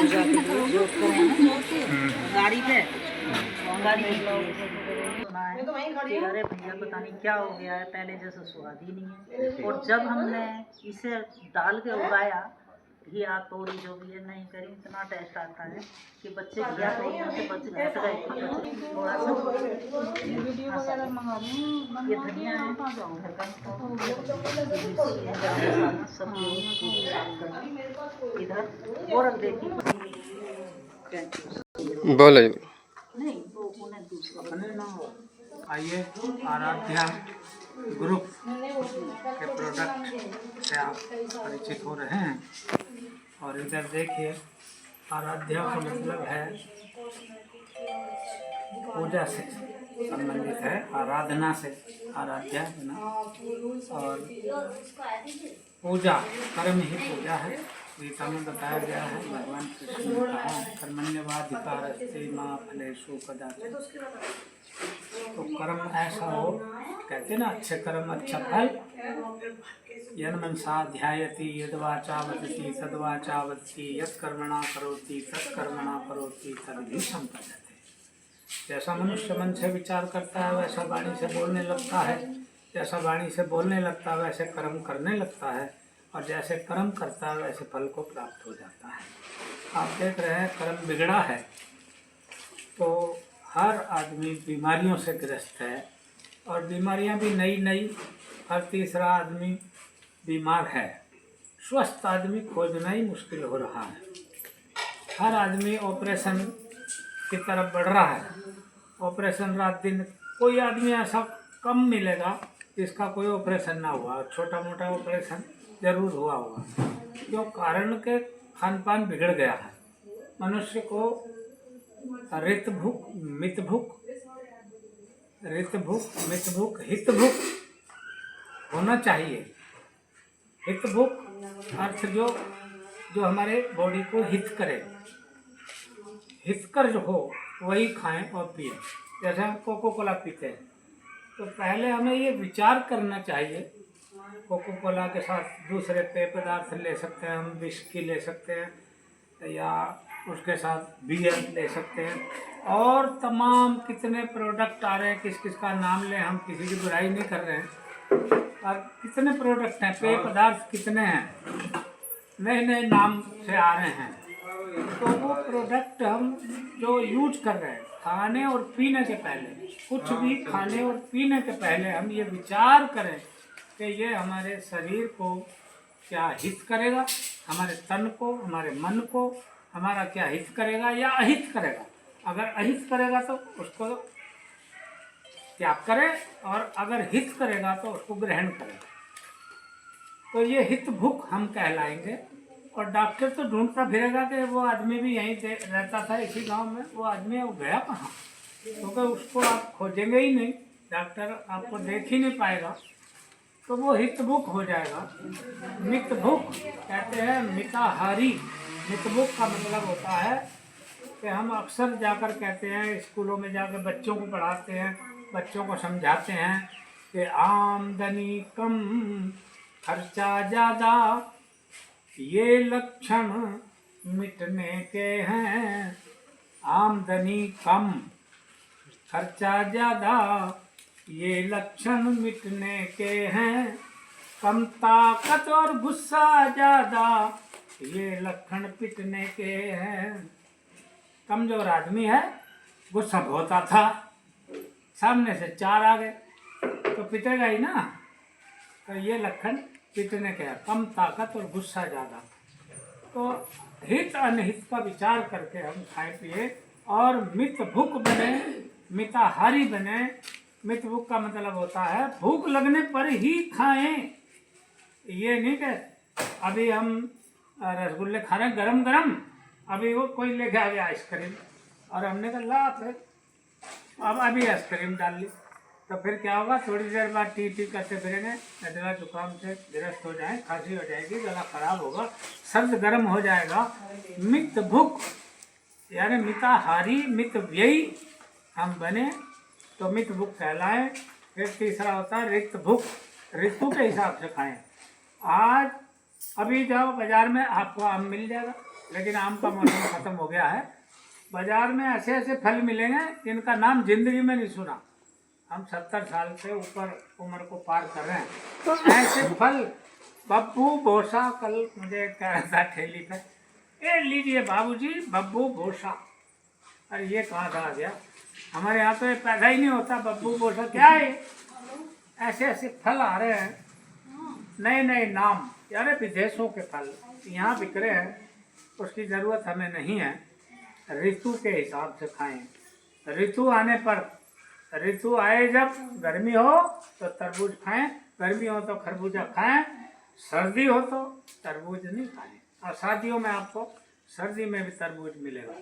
पूजा के लिए जो गाड़ी पे कि अरे भैया पता नहीं क्या हो गया है, पहले जैसा स्वाद ही नहीं है। और जब हमने इसे डाल के उगाया घिया तोरी जो भी है नहीं करी, इतना टेस्ट आता है कि बच्चे घिया तोरियों से बच गए थोड़ा सा वीडियो वगैरह मंगा रही हूँ। ये धनिया है घर का सब इधर और देखिए बोले नहीं वो उन्हें दूसरा आइए आराध्या ग्रुप के प्रोडक्ट से आप परिचित हो रहे हैं। और इधर देखिए आराध्या का मतलब है पूजा से संबंधित है, आराधना से आराध्या बना। और पूजा कर्म ही पूजा है। गीता में बताया गया है, भगवान कृष्ण ने कहा कर्मण्यवाधिकारस्ते मां फलेषु कदाचन। तो कर्म ऐसा हो, कहते ना अच्छे कर्म अच्छा फल। यन मनसा ध्यायति यद्वाचा वदति तद्वाचा वदति यत्कर्मणा करोति तत्कर्मणा करोति तद्भी संपद्यते। जैसा मनुष्य मन से विचार करता है वैसा वाणी से बोलने लगता है, जैसा वाणी से बोलने लगता है वैसे कर्म करने लगता है, और जैसे कर्म करता है वैसे फल को प्राप्त हो जाता है। आप देख रहे हैं कर्म बिगड़ा है तो हर आदमी बीमारियों से ग्रस्त है, और बीमारियां भी नई नई। हर तीसरा आदमी बीमार है। स्वस्थ आदमी खोजना ही मुश्किल हो रहा है। हर आदमी ऑपरेशन की तरफ बढ़ रहा है। ऑपरेशन रात दिन, कोई आदमी ऐसा कम मिलेगा जिसका कोई ऑपरेशन ना हुआ, छोटा मोटा ऑपरेशन जरूर हुआ होगा। क्यों? कारण के खान पान बिगड़ गया है। मनुष्य को ऋत भूख मित भूख, ऋत भूख मित भूख हित भूख होना चाहिए। हित भूख अर्थ जो हमारे बॉडी को हित करे, हितकर जो हो वही खाएं और पिए। जैसे हम कोको कोला पीते हैं तो पहले हमें ये विचार करना चाहिए। कोको कोला के साथ दूसरे पेय पदार्थ ले सकते हैं, हम विस्की ले सकते हैं या उसके साथ बियर ले सकते हैं, और तमाम कितने प्रोडक्ट आ रहे हैं। किस किस का नाम ले, हम किसी की बुराई नहीं कर रहे हैं। और कितने प्रोडक्ट हैं, पेय पदार्थ कितने हैं, नए नए नाम से आ रहे हैं। तो वो प्रोडक्ट हम जो यूज कर रहे हैं, खाने और पीने के पहले, कुछ भी खाने और पीने के पहले हम ये विचार करें कि ये हमारे शरीर को क्या हित करेगा, हमारे तन को, हमारे मन को हमारा क्या हित करेगा या अहित करेगा। अगर अहित करेगा तो उसको त्याग करें, और अगर हित करेगा तो उसको ग्रहण करें। तो ये हित भूख हम कहलाएंगे। और डॉक्टर तो ढूंढता फिरेगा कि वो आदमी भी यहीं रहता था इसी गांव में, वो आदमी वो गया कहाँ, क्योंकि उसको आप खोजेंगे ही नहीं, डॉक्टर आपको देख ही नहीं पाएगा। तो वो हित भूख हो जाएगा। मित भूख कहते हैं मिताहारी। मित भूख का मतलब होता है कि हम अक्सर जाकर कहते हैं, स्कूलों में जाकर बच्चों को पढ़ाते हैं, बच्चों को समझाते हैं कि आमदनी कम खर्चा ज़्यादा, ये लक्षण मिटने के हैं। आमदनी कम खर्चा ज़्यादा, ये लक्षण मिटने के हैं। कम ताकत और गुस्सा ज़्यादा, ये लक्षण पिटने के हैं। कमजोर आदमी है, गुस्सा बहुत आता, सामने से चार आ गए तो पिटेगा ही ना। तो ये लक्षण पिटने के हैं, कम ताकत और गुस्सा ज़्यादा। तो हित अनहित का विचार करके हम खाए पिए और मित भूख बने, मिताहारी बने। मित भूख का मतलब होता है भूख लगने पर ही खाएं। ये नहीं कि अभी हम रसगुल्ले खा रहे हैं गरम गरम, अभी वो कोई लेके आ गया आइसक्रीम और हमने कहा ला फिर अब अभी आइसक्रीम डाल ली, तो फिर क्या होगा, थोड़ी देर बाद टी करते फिरेंगे, नजला जुकाम से गिरस्त हो जाए, खांसी हो जाएगी, गला खराब होगा, सर्द गर्म हो जाएगा। मित भूख यानी मिताहारी मित व्ययी हम बने तो मित भूख कहलाएं। फिर तीसरा होता है रिक्त भूख, ऋतु के हिसाब से खाएं। आज अभी जाओ बाजार में आपको आम मिल जाएगा, लेकिन आम का मौसम खत्म हो गया है। बाजार में ऐसे ऐसे फल मिलेंगे जिनका नाम जिंदगी में नहीं सुना। हम 70 साल से ऊपर उम्र को पार कर रहे हैं, तो ऐसे फल। बब्बू भोसा कल मुझे कह रहा था ठेली पे, ये लीजिए बाबूजी बब्बू भोसा। अरे ये कहाँ से आ गया? हमारे यहाँ तो ये पैदा ही नहीं होता। बब्बू भोसा क्या है? ऐसे ऐसे फल आ रहे हैं, नए नए नाम। यार विदेशों के फल यहाँ बिक रहे हैं, उसकी ज़रूरत हमें नहीं है। ऋतु के हिसाब से खाएं। ऋतु आने पर, ऋतु आए जब गर्मी हो तो तरबूज खाएं, गर्मी हो तो खरबूजा खाएं, सर्दी हो तो तरबूज नहीं खाएं। और सर्दियों में आपको सर्दी में भी तरबूज मिलेगा।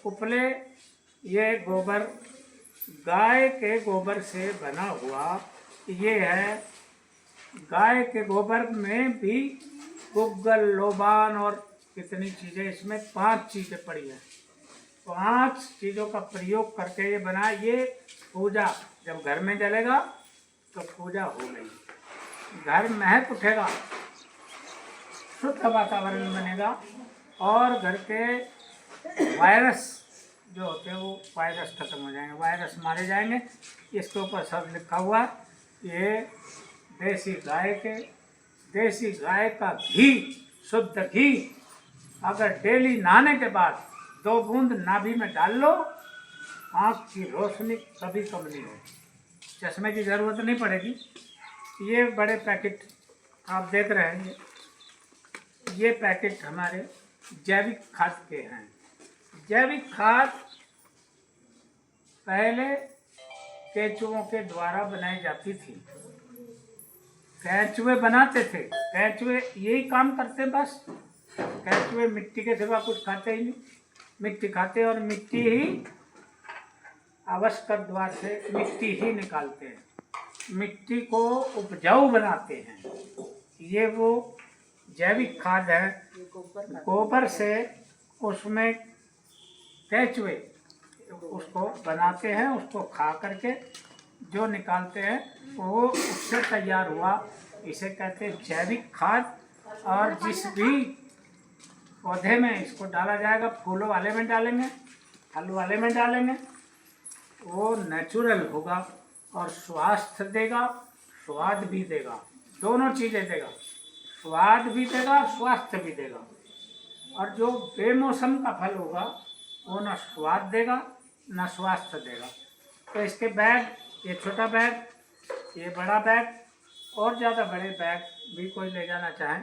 उपले, ये गोबर, गाय के गोबर से बना हुआ ये है। गाय के गोबर में भी गुग्गल, लोबान और कितनी चीज़ें, इसमें 5 चीज़ें पड़ी हैं। 5 चीज़ों का प्रयोग करके ये बना। ये पूजा जब घर में जलेगा तो पूजा हो गई, घर महक उठेगा, शुद्ध वातावरण बनेगा और घर के वायरस जो होते हैं वो वायरस खत्म हो जाएंगे, वायरस मारे जाएंगे। इसके ऊपर सब लिखा हुआ है। ये देसी गाय का घी, शुद्ध घी, अगर डेली नहाने के बाद 2 बूंद नाभि में डाल लो, आँख की रोशनी कभी कम नहीं होगी, चश्मे की ज़रूरत नहीं पड़ेगी। ये बड़े पैकेट आप देख रहे हैं, ये पैकेट हमारे जैविक खाद के हैं। जैविक खाद पहले केंचुओं के द्वारा बनाई जाती थी। केंचुए बनाते थे, केंचुए यही काम करते बस। केंचुए मिट्टी के सिवा कुछ खाते ही नहीं, मिट्टी खाते और मिट्टी ही आवश्यक द्वार से मिट्टी ही निकालते हैं, मिट्टी को उपजाऊ बनाते हैं। ये वो जैविक खाद है। गोबर से उसमें केंचुए उसको बनाते हैं, उसको खा करके जो निकालते हैं वो उससे तैयार हुआ, इसे कहते हैं जैविक खाद। और जिस भी पौधे में इसको डाला जाएगा, फूलों वाले में डालेंगे, फल वाले में डालेंगे, वो नेचुरल होगा और स्वास्थ्य देगा, स्वाद भी देगा, दोनों चीज़ें देगा। स्वाद भी देगा, स्वास्थ्य भी देगा। और जो बेमौसम का फल होगा वो ना स्वाद देगा ना स्वास्थ्य देगा। तो इसके बैग, ये छोटा बैग, ये बड़ा बैग और ज़्यादा बड़े बैग भी कोई ले जाना चाहें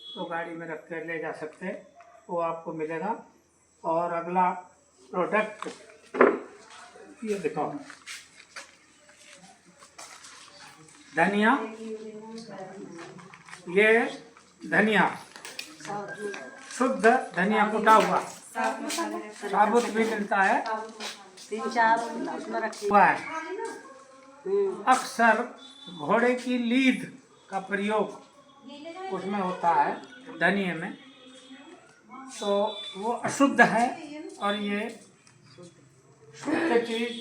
तो गाड़ी में रख कर ले जा सकते हैं, वो आपको मिलेगा। और अगला प्रोडक्ट ये दिखाओ, धनिया। ये धनिया शुद्ध धनिया कुटा हुआ, साबुत भी मिलता है, 3-4 उसमें रखी हुआ है। अक्सर घोड़े की लीद का प्रयोग उसमें होता है, धनिये में, तो वो अशुद्ध है। और ये शुद्ध चीज़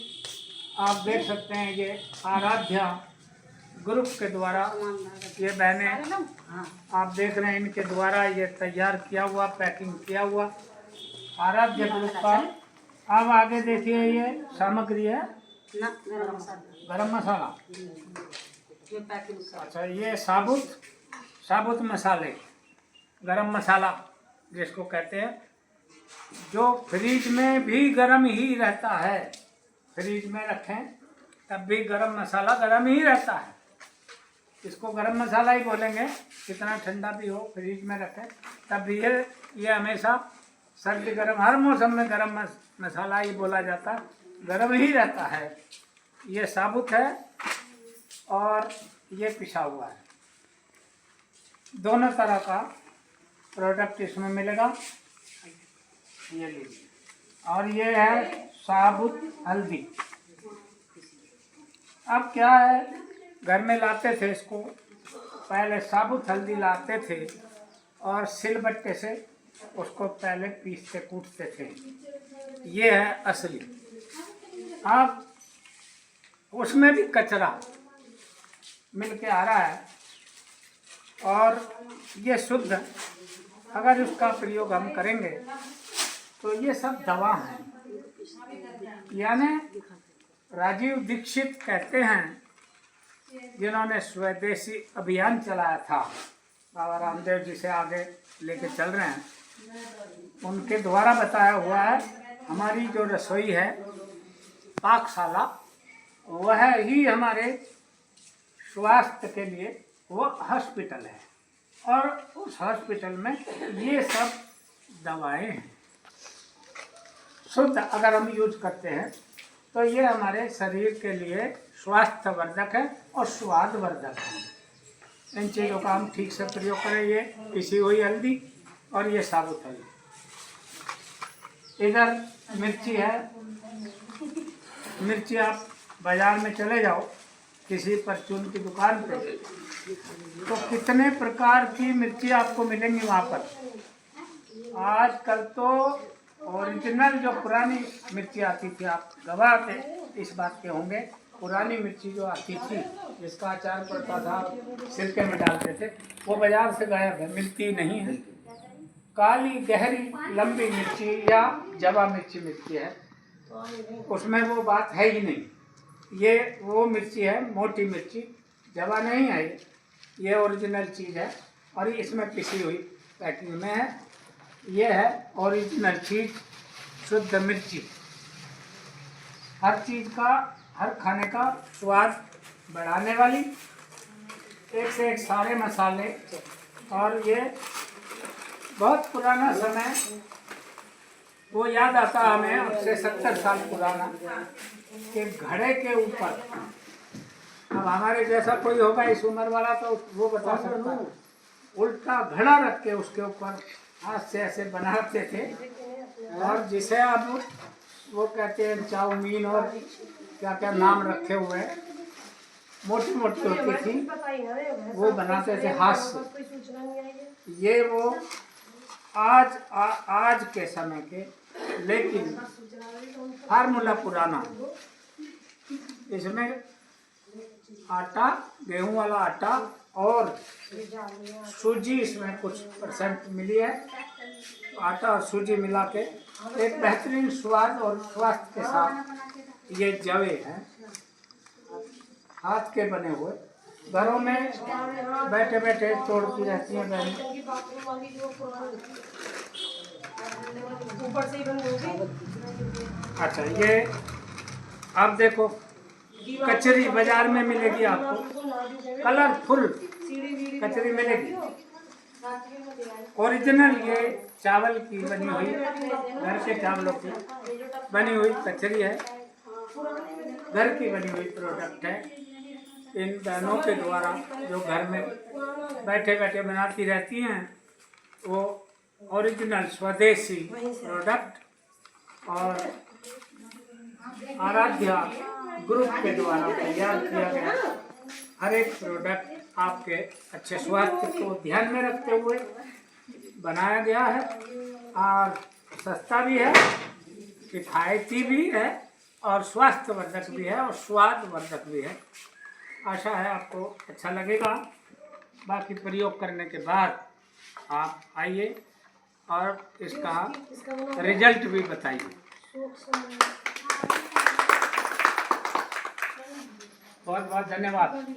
आप देख सकते हैं। ये आराध्या ग्रुप के द्वारा, ये बहनें आप देख रहे हैं, इनके द्वारा ये तैयार किया हुआ, पैकिंग किया हुआ आराध्या ग्रुप का। अब आगे देखिए, ये सामग्री है गरम मसाला। अच्छा, ये साबुत मसाले, गरम मसाला जिसको कहते हैं, जो फ्रिज में भी गरम ही रहता है। फ्रिज में रखें तब भी गरम मसाला गरम ही रहता है, इसको गरम मसाला ही बोलेंगे। कितना ठंडा भी हो, फ्रिज में रखें तब भी ये हमेशा सर्दी गर्म, हर मौसम में गरम मसाला ही बोला जाता है, गरम ही रहता है। ये साबुत है और ये पिसा हुआ है, दोनों तरह का प्रोडक्ट इसमें मिलेगा। ये लीजिए। और ये है साबुत हल्दी। अब क्या है, घर में लाते थे इसको, पहले साबुत हल्दी लाते थे और सिलबट्टे से उसको पहले पीसते कूटते थे। ये है असली। अब उसमें भी कचरा मिल के आ रहा है और ये शुद्ध अगर उसका प्रयोग हम करेंगे तो ये सब दवा हैं। यानी राजीव दीक्षित कहते हैं, जिन्होंने स्वदेशी अभियान चलाया था, बाबा रामदेव जी से आगे लेके चल रहे हैं, उनके द्वारा बताया हुआ है हमारी जो रसोई है पाकशाला, वह ही हमारे स्वास्थ्य के लिए वो हॉस्पिटल है। और उस हॉस्पिटल में ये सब दवाएं हैं। शुद्ध अगर हम यूज करते हैं तो ये हमारे शरीर के लिए स्वास्थ्यवर्धक है और स्वादवर्धक है। इन चीज़ों का हम ठीक से प्रयोग करें। ये पिसी हुई हल्दी और ये साबुत हल्दी, इधर मिर्ची है। मिर्ची आप बाजार में चले जाओ किसी परचून की दुकान पे, तो कितने प्रकार की मिर्ची आपको मिलेंगी वहाँ पर। आजकल तो ओरिजिनल जो पुरानी मिर्ची आती थी, आप गवाह थे इस बात के होंगे, पुरानी मिर्ची जो आती थी जिसका अचार पड़ता था, सिरके में डालते थे, वो बाजार से गायब है, मिलती नहीं है। काली गहरी लंबी मिर्ची या जवा मिर्ची है, उसमें वो बात है ही नहीं। ये वो मिर्ची है मोटी मिर्ची, जवा नहीं है, ये ओरिजिनल चीज़ है और इसमें पिसी हुई पैकिंग में है। ये है ओरिजिनल चीज़, शुद्ध मिर्ची। हर चीज़ का, हर खाने का स्वाद बढ़ाने वाली, एक से एक सारे मसाले। और ये बहुत पुराना समय, वो याद आता हमें अब से 70 साल पुराना, कि घड़े के ऊपर, अब हमारे जैसा कोई होगा इस उम्र वाला तो वो बता सकता है, उल्टा घड़ा रख के उसके ऊपर हाथ से ऐसे बनाते थे। और जिसे अब वो कहते हैं चाउमीन और क्या क्या नाम रखे हुए, मोटी मोटी होती थी, वो बनाते थे हाथ से। ये वो आज के समय के, लेकिन फार्मूला पुराना। इसमें आटा, गेहूं वाला आटा और सूजी इसमें कुछ % मिली है। आटा और सूजी मिला के एक बेहतरीन स्वाद और स्वास्थ्य के साथ ये जवे हैं, हाथ के बने हुए, घरों में बैठे बैठे तोड़ती रहती हैं बहन। अच्छा, ये आप देखो, कचरी बाजार में मिलेगी आपको, कलरफुल कचरी मिलेगी। ओरिजिनल ये चावल की बनी हुई, घर के चावलों की बनी हुई कचरी है, घर की बनी हुई प्रोडक्ट है। इन बहनों के द्वारा जो घर में बैठे बैठे बनाती रहती हैं, वो ओरिजिनल स्वदेशी प्रोडक्ट और आराध्या ग्रुप के द्वारा तैयार किया गया हर एक प्रोडक्ट आपके अच्छे स्वास्थ्य को ध्यान में रखते हुए बनाया गया है। और सस्ता भी है, किफ़ायती भी है और स्वास्थ्यवर्धक भी है और स्वादवर्धक भी है। आशा है आपको अच्छा लगेगा। बाकी प्रयोग करने के बाद आप आइए और इसका रिजल्ट भी बताइए। बहुत बहुत धन्यवाद।